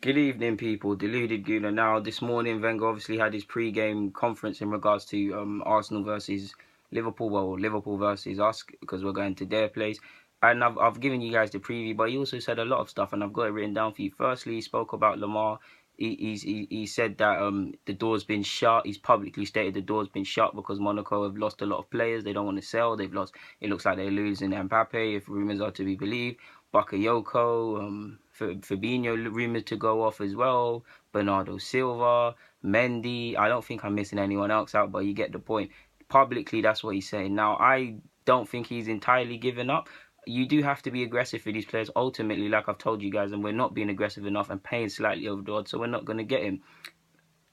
Good evening, people. Deluded Gooner. Now, this morning, Wenger obviously had his pre-game conference in regards to Arsenal versus Liverpool. Well, Liverpool versus us because we're going to their place. And I've given you guys the preview, but he also said a lot of stuff, and I've got it written down for you. Firstly, he spoke about Lemar. He said that the door's been shut. He's publicly stated the door's been shut because Monaco have lost a lot of players. They don't want to sell. They've lost. It looks like they're losing Mbappe, if rumours are to be believed. Bakayoko, Fabinho rumoured to go off as well. Bernardo Silva, Mendy. I don't think I'm missing anyone else out, but you get the point. Publicly, that's what he's saying. Now, I don't think he's entirely given up. You do have to be aggressive for these players. Ultimately, like I've told you guys, and we're not being aggressive enough and paying slightly over the odds, so we're not going to get him.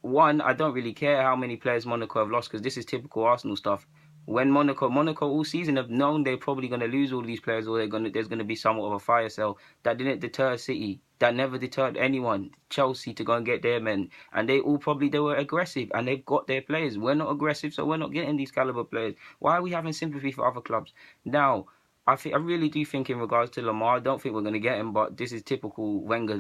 One, I don't really care how many players Monaco have lost because this is typical Arsenal stuff. When Monaco all season have known they're probably going to lose all these players or there's going to be somewhat of a fire sale. That didn't deter City. That never deterred anyone, Chelsea, to go and get their men. And they were aggressive and they've got their players. We're not aggressive, so we're not getting these caliber players. Why are we having sympathy for other clubs? Now, I really do think in regards to Lemar, I don't think we're going to get him, but this is typical Wenger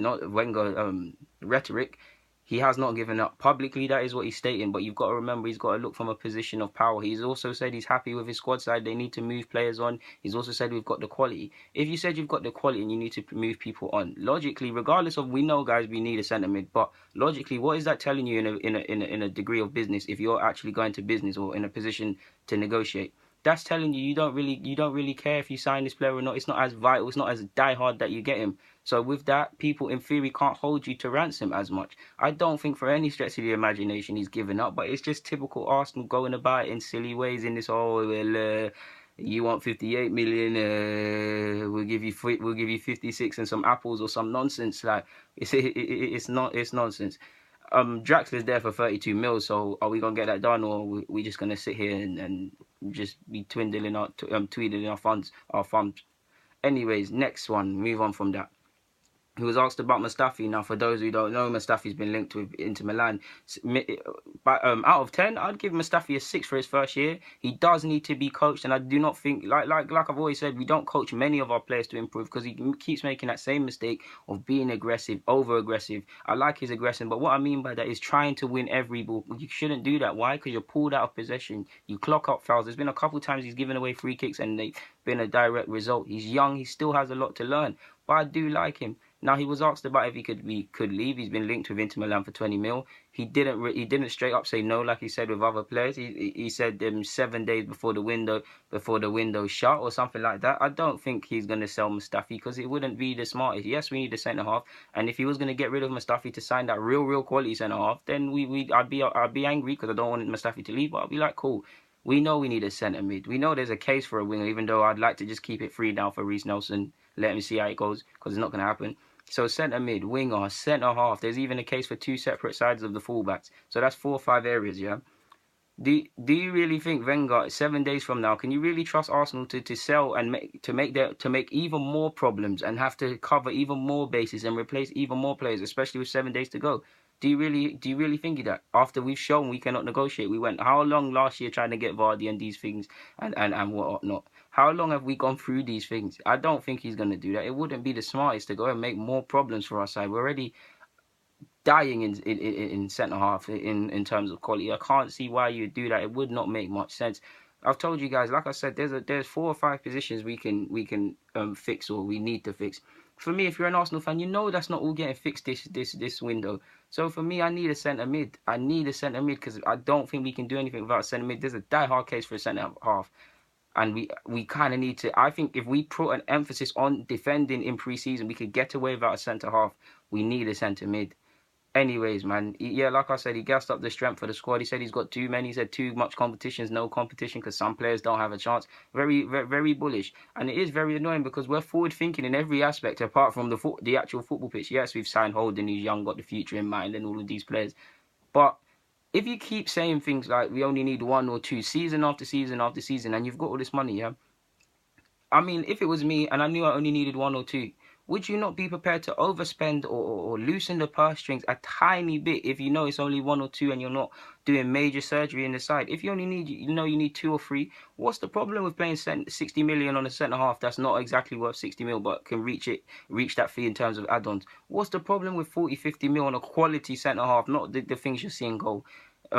rhetoric. He has not given up. Publicly, that is what he's stating, but you've got to remember he's got to look from a position of power. He's also said he's happy with his squad side. They need to move players on. He's also said we've got the quality. If you said you've got the quality and you need to move people on, logically, regardless of, we know, guys, we need a centre mid, but logically, what is that telling you in a degree of business if you're actually going to business or in a position to negotiate? That's telling you don't really care if you sign this player or not. It's not as vital. It's not as diehard that you get him. So with that, people in theory can't hold you to ransom as much. I don't think for any stretch of the imagination he's given up, but it's just typical Arsenal going about it in silly ways. In this you want 58 million, we'll give you 56 and some apples or some nonsense. Like it's nonsense. Draxler's there for 32 mil, so are we gonna get that done, or we just gonna sit here and just be tweedling our funds? Anyways, next one. Move on from that. He was asked about Mustafi. Now, for those who don't know, Mustafi's been linked with Inter Milan. But out of 10, I'd give Mustafi a 6 for his first year. He does need to be coached, and I do not think, like I've always said, we don't coach many of our players to improve because he keeps making that same mistake of being aggressive, over-aggressive. I like his aggression, but what I mean by that is trying to win every ball. You shouldn't do that. Why? Because you're pulled out of possession. You clock up fouls. There's been a couple times he's given away free kicks, and they've been a direct result. He's young. He still has a lot to learn, but I do like him. Now, he was asked about if he could leave. He's been linked with Inter Milan for 20 mil. He didn't straight up say no like he said with other players. He said 7 days before the window shut or something like that. I don't think he's going to sell Mustafi because it wouldn't be the smartest. Yes, we need a centre half, and if he was going to get rid of Mustafi to sign that real quality centre half, then I'd be angry because I don't want Mustafi to leave. But I'd be like, cool. We know we need a centre mid. We know there's a case for a winger, even though I'd like to just keep it free now for Reece Nelson. Let him see how it goes because it's not going to happen. So centre mid, winger, centre half. There's even a case for 2 separate sides of the fullbacks. So that's 4 or 5 areas, yeah? Do you really think Wenger, 7 days from now, can you really trust Arsenal to sell and make even more problems and have to cover even more bases and replace even more players, especially with 7 days to go? Do you really think that? After we've shown we cannot negotiate, we went how long last year trying to get Vardy and these things and whatnot? How long have we gone through these things? I don't think he's going to do that. It wouldn't be the smartest to go and make more problems for our side. We're already dying in centre half in terms of quality. I can't see why you do that. It would not make much sense. I've told you guys, like I said, there's 4 or 5 positions we can fix or we need to fix. For me, if you're an Arsenal fan, you know that's not all getting fixed this window. So for me, I need a centre mid. I need a centre mid because I don't think we can do anything without a centre mid. There's a die-hard case for a centre half. And we kind of need to. I think if we put an emphasis on defending in pre-season, we could get away without a centre half. We need a centre mid. Anyways, man, yeah, like I said, he gassed up the strength of the squad. He said he's got too many. He said too much competition, no competition because some players don't have a chance. Very, very, very bullish. And it is very annoying because we're forward thinking in every aspect apart from the actual football pitch. Yes, we've signed Holden, who's young, got the future in mind, and all of these players. But if you keep saying things like we only need 1 or 2 season after season after season, and you've got all this money, yeah. I mean, if it was me and I knew I only needed 1 or 2, would you not be prepared to overspend or loosen the purse strings a tiny bit if you know it's only 1 or 2 and you're not doing major surgery in the side? If you only need, you need 2 or 3, what's the problem with playing 60 million on a centre half that's not exactly worth 60 mil but can reach that fee in terms of add-ons? What's the problem with 40, 50 mil on a quality centre half, not the things you're seeing goal?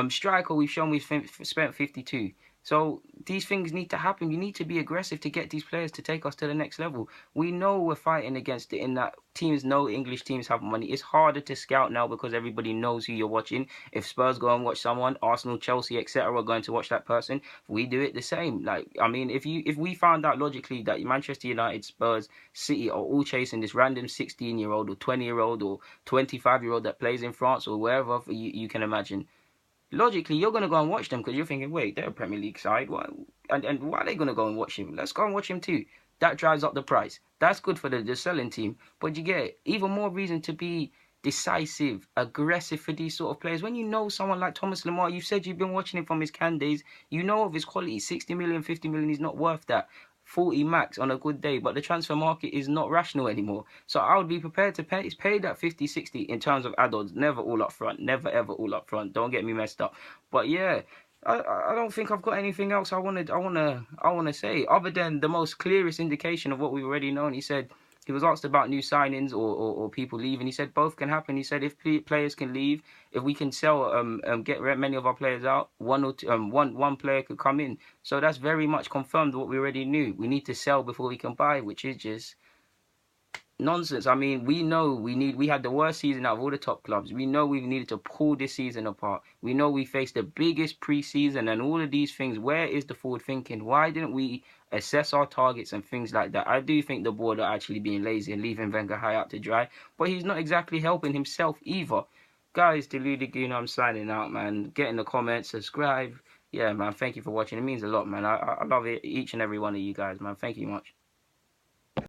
Striker, we've shown we've spent 52. So these things need to happen. You need to be aggressive to get these players to take us to the next level. We know we're fighting against it in that teams know English teams have money. It's harder to scout now because everybody knows who you're watching. If Spurs go and watch someone, Arsenal, Chelsea, etc. are going to watch that person. We do it the same. Like, I mean, if we found out logically that Manchester United, Spurs, City are all chasing this random 16-year-old or 20-year-old or 25-year-old that plays in France or wherever you can imagine, logically, you're going to go and watch them because you're thinking, wait, they're a Premier League side. Why? And why are they going to go and watch him? Let's go and watch him too. That drives up the price. That's good for the selling team. But you get even more reason to be decisive, aggressive for these sort of players. When you know someone like Thomas Lemar, you've said you've been watching him from his Can days. You know of his quality. 60 million, 50 million, he's not worth that. 40 max on a good day, but the transfer market is not rational anymore. So I would be prepared to pay that 50, 60 in terms of add-ons. Never all up front. Never ever all up front. Don't get me messed up. But yeah, I don't think I've got anything else I wanna say other than the most clearest indication of what we've already known. He was asked about new signings or people leaving. He said both can happen. He said if players can leave, if we can sell, get many of our players out, one player could come in. So that's very much confirmed what we already knew. We need to sell before we can buy, which is just nonsense. I mean, we know we had the worst season out of all the top clubs. We know we needed to pull this season apart. We know we faced the biggest pre-season and all of these things. Where is the forward thinking? Why didn't we assess our targets and things like that? I do think the board are actually being lazy and leaving Wenger high out to dry, but he's not exactly helping himself either. Guys, Deluded Goon, I'm signing out, man. Get in the comments, subscribe. Yeah, man, thank you for watching. It means a lot, man. I love it, each and every one of you guys, man. Thank you much.